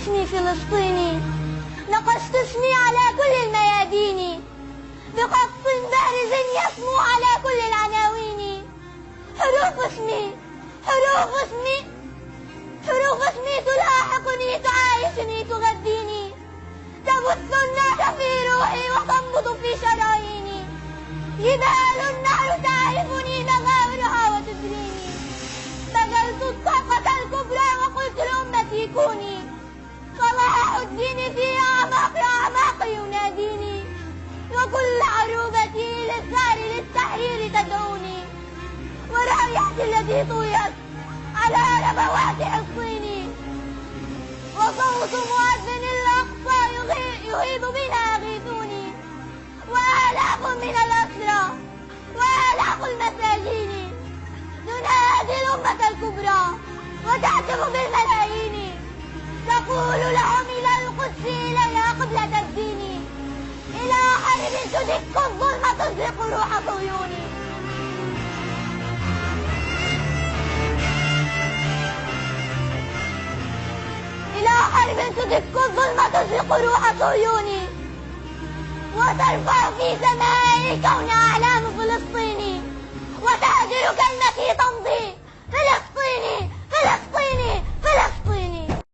اسمي فلسطيني، نقشت اسمي على كل الميادين، بخط بارز يسمو على كل العناوين. حروف اسمي حروف اسمي حروف اسمي تلاحقني، تعايشني، تغذيني، تبث النار في روحي وتنبض في شراييني. جبال النهر تعرفني مغاورها وتدريني. بذلت الطاقة الكبرى وقلت لأمتي كوني. صلاح الدين في أعماق أعماق يناديني، وكل عروبتي للثار للتحرير تدعوني. ورايتي التي طويت على ربوات حصيني، وصوت مؤذن الأقصى يهيب بنا أغيثوني. وآلاف من الأسرى وآلاف المساجين تنادي الأمة الكبرى وتهتف بالملايين، تقول لهم إلى القدس إليها قبلة الدين، إلى حرب تدك الظلم تزرق روح صهيوني. إلى حرب تدك الظلم تزرق روح صهيوني، وترفع في سماء الكون أعلام فلسطين، وتهدر كلمة